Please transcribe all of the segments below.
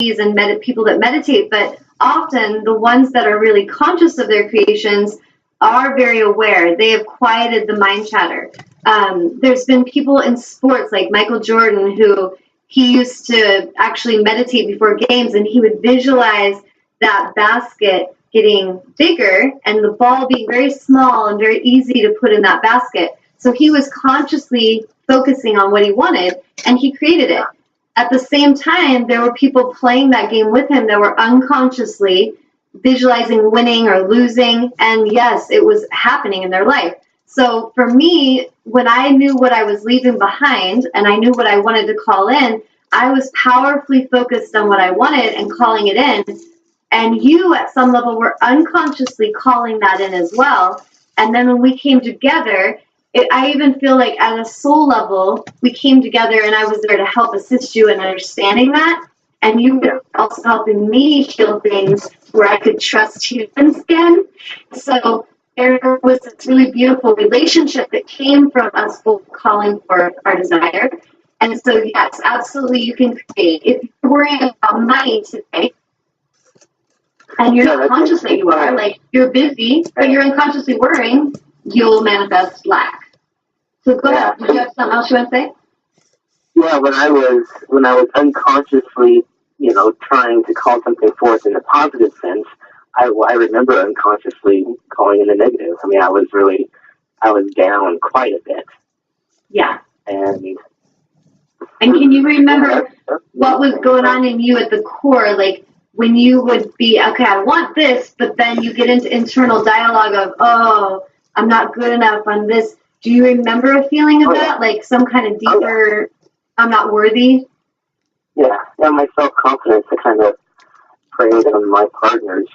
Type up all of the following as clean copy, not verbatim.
and people that meditate, but often the ones that are really conscious of their creations are very aware. They have quieted the mind chatter. There's been people in sports like Michael Jordan who he used to actually meditate before games, and he would visualize that basket getting bigger and the ball being very small and very easy to put in that basket. So he was consciously focusing on what he wanted, and he created it. At the same time, there were people playing that game with him that were unconsciously visualizing winning or losing, and yes, it was happening in their life. So for me, when I knew what I was leaving behind and I knew what I wanted to call in, I was powerfully focused on what I wanted and calling it in. And you, at some level, were unconsciously calling that in as well. And then when we came together, I even feel like at a soul level, we came together and I was there to help assist you in understanding that. And you were also helping me feel things where I could trust humans again. So there was this really beautiful relationship that came from us both calling for our desire. And so, yes, absolutely, you can create. If you're worrying about money today, and you're not conscious that you are, like you're busy, but you're unconsciously worrying, you'll manifest lack. So go ahead. Did you have something else you want to say? Yeah, when I was unconsciously, trying to call something forth in a positive sense, I remember unconsciously calling in the negative. I mean, I was down quite a bit. Yeah. And can you remember what was going on in you at the core, like when you would be, okay, I want this, but then you get into internal dialogue of, oh, I'm not good enough on this. Do you remember a feeling of that? Like some kind of deeper, I'm not worthy? Yeah, my self-confidence, I kind of preyed on my partner's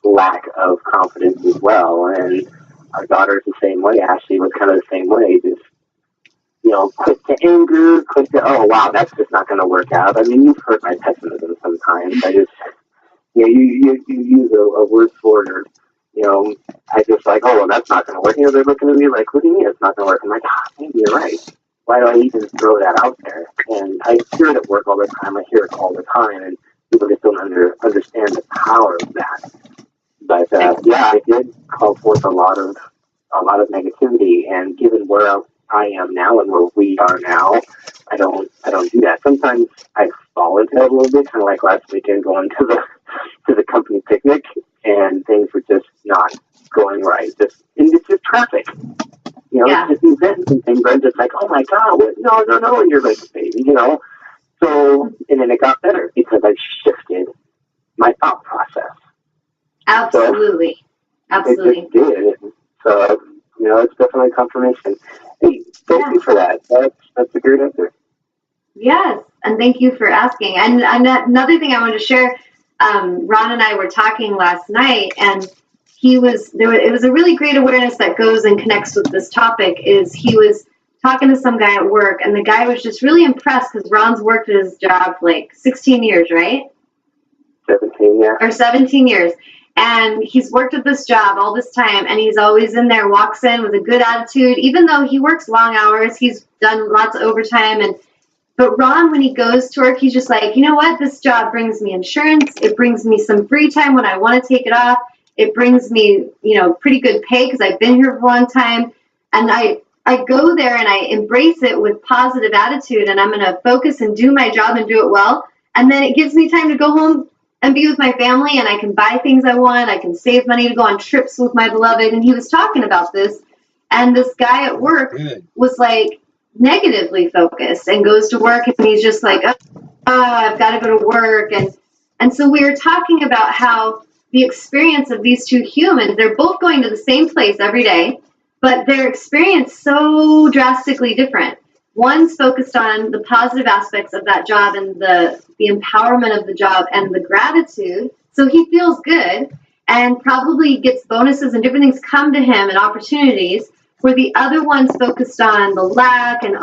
lack of confidence as well. And our daughter's the same way. Ashley was kind of the same way. Just, quick to anger, quick to, oh, wow, that's just not going to work out. I mean, you've heard my pessimism sometimes. I just, you use a word for it, or, I just like, oh, well, that's not going to work. They're looking at me like, what do you mean it's not going to work? I'm like, maybe you're right. Why do I even throw that out there? And I hear it at work all the time. I hear it all the time, and people just don't understand the power of that. But I did call forth a lot of negativity, and given where I am now and where we are now, I don't do that. Sometimes I fall into it a little bit, kind of like last weekend going to the company picnic, and things were just not going right. It's just traffic. It's just events and things. I'm just like, oh my God, no, and you're like, baby, So, and then it got better because I shifted my thought process. Absolutely. So it just did. So, it's definitely confirmation. Hey, thank you for that. That's a great answer. Yes, and thank you for asking. And another thing I wanted to share, Ron and I were talking last night, and it was a really great awareness that goes and connects with this topic. Is he was talking to some guy at work, and the guy was just really impressed because Ron's worked at his job like 16 years, right? 17, yeah. Or 17 years. And he's worked at this job all this time, and he's always in there, walks in with a good attitude. Even though he works long hours, he's done lots of overtime. But Ron, when he goes to work, he's just like, you know what? This job brings me insurance. It brings me some free time when I want to take it off. It brings me, pretty good pay because I've been here for a long time. And I go there and I embrace it with positive attitude, and I'm going to focus and do my job and do it well. And then it gives me time to go home and be with my family, and I can buy things I want. I can save money to go on trips with my beloved. And he was talking about this, and this guy at work was like negatively focused and goes to work, and he's just like, I've got to go to work. And so we were talking about how the experience of these two humans, they're both going to the same place every day, but their experience so drastically different. One's focused on the positive aspects of that job and the empowerment of the job and the gratitude. So he feels good and probably gets bonuses and different things come to him and opportunities, where the other one's focused on the lack and,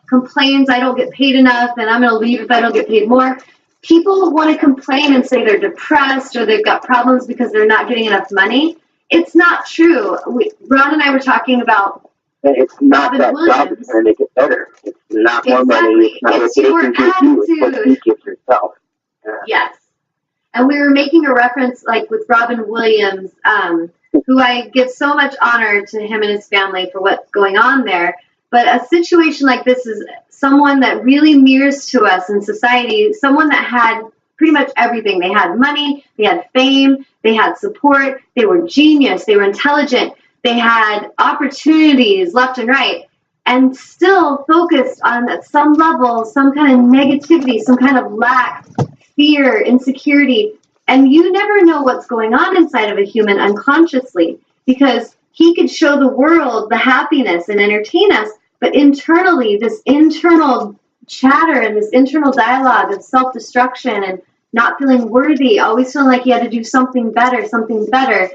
complains, I don't get paid enough and I'm going to leave if I don't get paid more. People want to complain and say they're depressed or they've got problems because they're not getting enough money. It's not true. Ron and I were talking about it's not Robin that Williams. Job that's going to make it better. It's not more money. It's not your attitude. It's what you give yourself. Yes. And we were making a reference, like with Robin Williams, who I give so much honor to him and his family for what's going on there. But a situation like this is someone that really mirrors to us in society, someone that had pretty much everything. They had money, they had fame, they had support, they were genius, they were intelligent, they had opportunities left and right, and still focused on, at some level, some kind of negativity, some kind of lack, fear, insecurity. And you never know what's going on inside of a human unconsciously, because he could show the world the happiness and entertain us, but internally, this internal chatter and this internal dialogue of self-destruction and not feeling worthy, always feeling like he had to do something better, something better.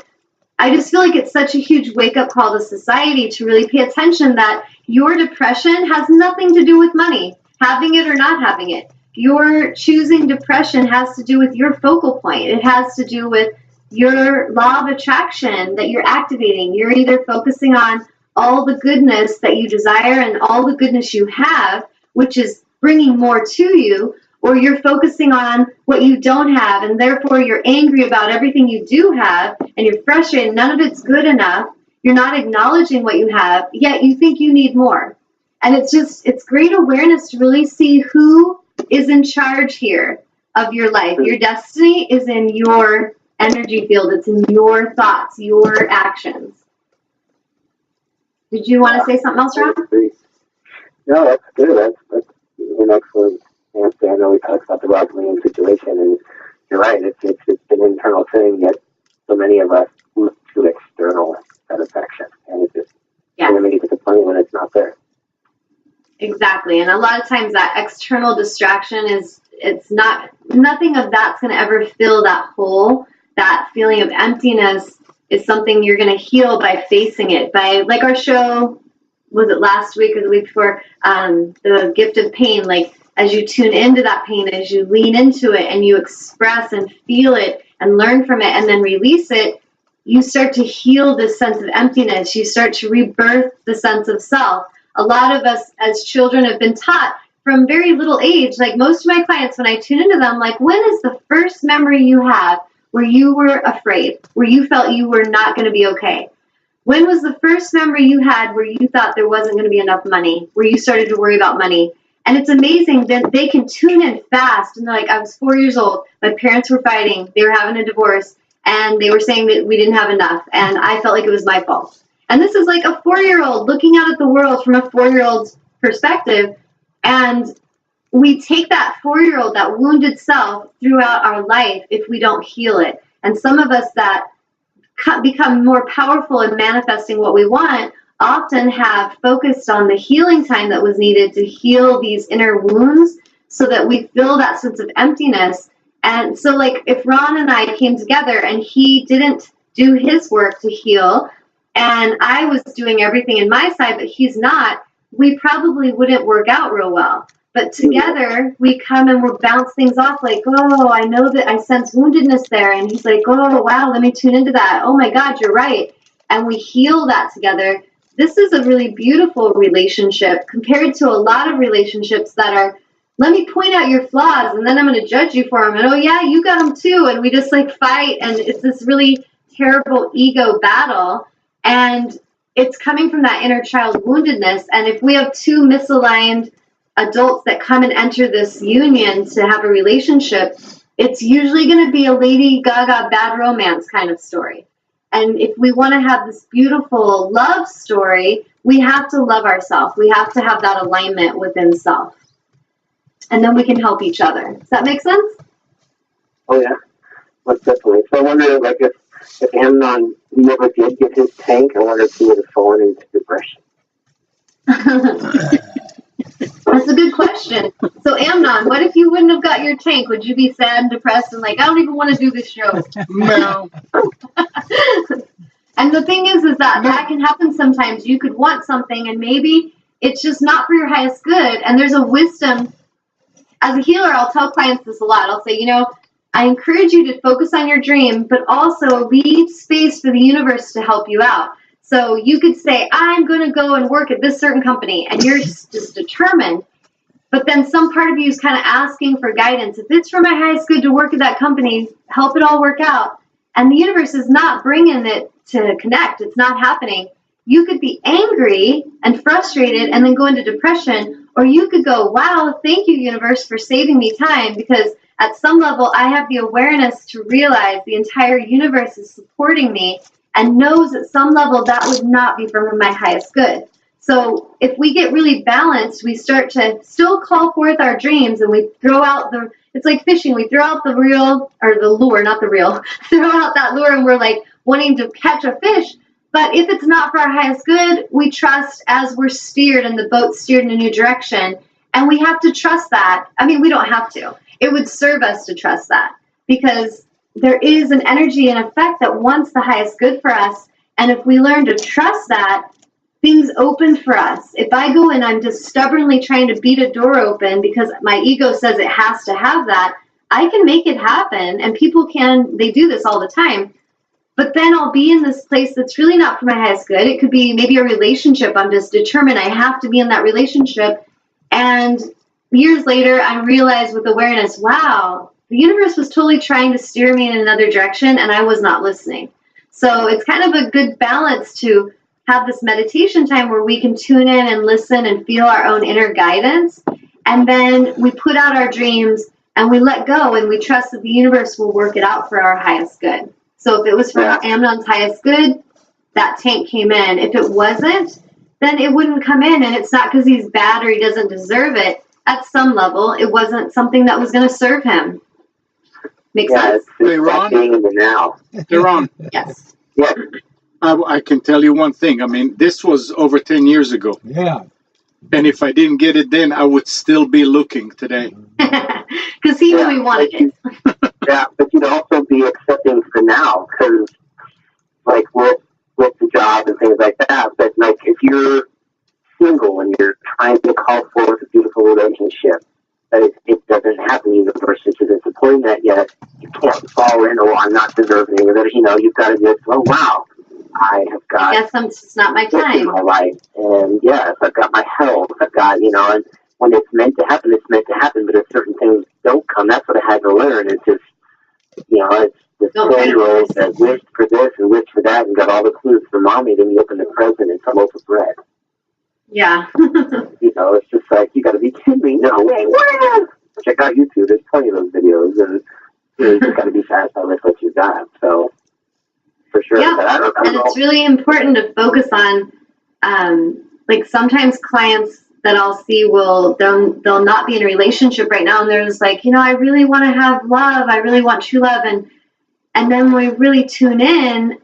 I just feel like it's such a huge wake-up call to society to really pay attention that your depression has nothing to do with money, having it or not having it. Your choosing depression has to do with your focal point. It has to do with your law of attraction that you're activating. You're either focusing on all the goodness that you desire and all the goodness you have, which is bringing more to you, or you're focusing on what you don't have, and therefore you're angry about everything you do have, and you're frustrated. None of it's good enough. You're not acknowledging what you have, yet you think you need more. And it's great awareness to really see who is in charge here of your life. Your destiny is in your energy field. It's in your thoughts, your actions. Did you want to say something else, Ron? No, that's good. That's an excellent answer. I know we talked about the Robin Williams situation, and you're right. It's an internal thing, yet so many of us look to external satisfaction, and it's just going to make it disappointing when it's not there. Exactly. And a lot of times that external distraction nothing of that's going to ever fill that hole. That feeling of emptiness is something you're going to heal by facing it, by, like our show, was it last week or the week before, the gift of pain. Like, as you tune into that pain, as you lean into it and you express and feel it and learn from it and then release it, you start to heal this sense of emptiness. You start to rebirth the sense of self. A lot of us as children have been taught from very little age, like most of my clients, when I tune into them, like, when is the first memory you have where you were afraid, where you felt you were not going to be okay? When was the first memory you had where you thought there wasn't going to be enough money, where you started to worry about money? And it's amazing that they can tune in fast. And they're like, I was 4 years old. My parents were fighting. They were having a divorce. And they were saying that we didn't have enough. And I felt like it was my fault. And this is like a 4-year-old looking out at the world from a 4-year-old's perspective. And we take that 4-year-old, that wounded self, throughout our life if we don't heal it. And some of us that become more powerful in manifesting what we want often have focused on the healing time that was needed to heal these inner wounds so that we feel that sense of emptiness. And so, like, if Ron and I came together and he didn't do his work to heal, and I was doing everything in my side, but he's not, we probably wouldn't work out real well. But together, we come and we'll bounce things off like, oh, I know that I sense woundedness there. And he's like, oh, wow, let me tune into that. Oh, my God, you're right. And we heal that together. This is a really beautiful relationship compared to a lot of relationships that are, let me point out your flaws, and then I'm going to judge you for them. And, oh, yeah, you got them too. And we just, like, fight. And it's this really terrible ego battle. And it's coming from that inner child woundedness. And if we have two misaligned adults that come and enter this union to have a relationship, it's usually going to be a Lady Gaga bad romance kind of story. And if we want to have this beautiful love story, we have to love ourselves. We have to have that alignment within self. And then we can help each other. Does that make sense? Oh, yeah. Most definitely. So I wonder, like, if Amnon never did get his tank, I wonder if he would have fallen into depression. That's a good question. So, Amnon, what if you wouldn't have got your tank? Would you be sad and depressed and like, I don't even want to do this show? No. And the thing is that can happen sometimes. You could want something and maybe it's just not for your highest good. And there's a wisdom. As a healer, I'll tell clients this a lot. I'll say, I encourage you to focus on your dream, but also leave space for the universe to help you out. So you could say, I'm going to go and work at this certain company, and you're just determined. But then some part of you is kind of asking for guidance. If it's for my highest good to work at that company, help it all work out. And the universe is not bringing it to connect. It's not happening. You could be angry and frustrated and then go into depression, or you could go, wow, thank you, universe, for saving me time, because at some level I have the awareness to realize the entire universe is supporting me and knows at some level that would not be for my highest good. So if we get really balanced, we start to still call forth our dreams, and we throw out it's like fishing. We throw out the reel, or the lure, not the reel, throw out that lure, and we're like wanting to catch a fish. But if it's not for our highest good, we trust as we're steered and the boat's steered in a new direction. And we have to trust that. I mean, we don't have to. It would serve us to trust that, because there is an energy and effect that wants the highest good for us. And if we learn to trust that, things open for us. If I go and I'm just stubbornly trying to beat a door open because my ego says it has to have that, I can make it happen. And people they do this all the time. But then I'll be in this place that's really not for my highest good. It could be maybe a relationship. I'm just determined I have to be in that relationship. And years later, I realize with awareness, wow, the universe was totally trying to steer me in another direction, and I was not listening. So it's kind of a good balance to have this meditation time where we can tune in and listen and feel our own inner guidance. And then we put out our dreams and we let go, and we trust that the universe will work it out for our highest good. So if it was for Amnon's highest good, that tank came in. If it wasn't, then it wouldn't come in. And it's not because he's bad or he doesn't deserve it. At some level, it wasn't something that was going to serve him. Makes sense? Hey, Ron? Being in the now. Hey, Ron. Yes. Yeah. I can tell you one thing. I mean, this was over 10 years ago. Yeah. And if I didn't get it then, I would still be looking today. Because he knew he wanted it. Yeah, but you'd also be accepting for now, because, like, with the job and things like that, but, like, if you're single and you're trying to call forth a beautiful relationship, but it doesn't happen, the universe isn't supporting that yet, you can't fall in, oh, I'm not deserving of it, you've got to just, oh, wow, I have got... Yes, it's not my time. In my life, and yes, I've got my health, I've got, and when it's meant to happen, it's meant to happen, but if certain things don't come, that's what I had to learn. It's just, it's the 10-year-old that wished for this and wished for that and got all the clues from mommy, then you open the present and some loaf of bread. Yeah. It's just like, you got to be kidding me. No way. Check out YouTube. There's plenty of those videos, and you just got to be satisfied with what you got. So, for sure. Yeah, but I don't know. It's really important to focus on, like, sometimes clients that I'll see they'll not be in a relationship right now, and they're just like, I really want to have love, I really want true love, and then when we really tune in,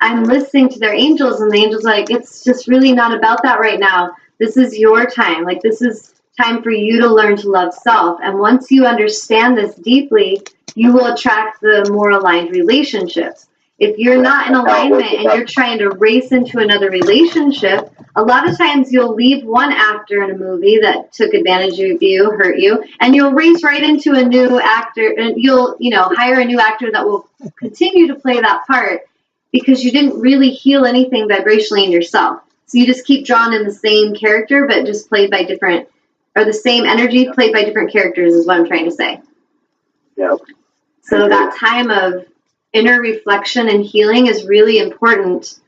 I'm listening to their angels, and the angels are like, it's just really not about that right now. This is your time. Like, this is time for you to learn to love self, and once you understand this deeply, you will attract the more aligned relationships. If you're not in alignment and you're trying to race into another relationship, a lot of times you'll leave one actor in a movie that took advantage of you, hurt you, and you'll race right into a new actor, and you'll, hire a new actor that will continue to play that part because you didn't really heal anything vibrationally in yourself. So you just keep drawn in the same character, but just played by different, or the same energy played by different characters is what I'm trying to say. Yeah. So that time of inner reflection and healing is really important,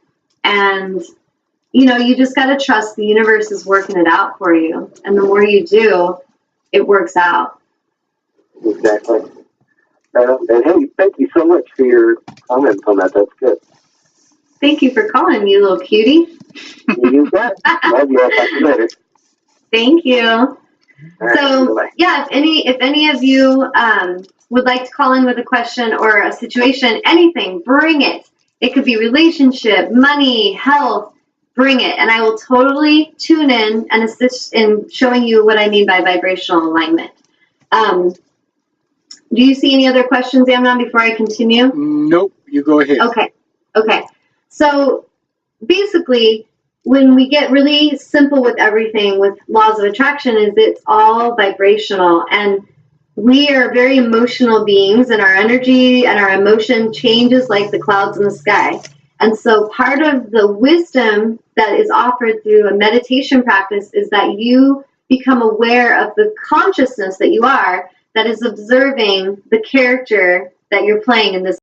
and you just got to trust the universe is working it out for you, and the more you do, it works out. Exactly. And hey, thank you so much for your comments on that. That's good. Thank you for calling me, little cutie. You bet. Love you. I'll talk to you later. Thank you. All right, So bye-bye. yeah, if any of you would like to call in with a question or a situation, anything, bring it. It could be relationship, money, health, bring it. And I will totally tune in and assist in showing you what I mean by vibrational alignment. Do you see any other questions, Amnon, before I continue? Nope, you go ahead. Okay. So basically, when we get really simple with everything, with laws of attraction, is it's all vibrational, and we are very emotional beings, and our energy and our emotion changes like the clouds in the sky. And so part of the wisdom that is offered through a meditation practice is that you become aware of the consciousness that you are that is observing the character that you're playing in this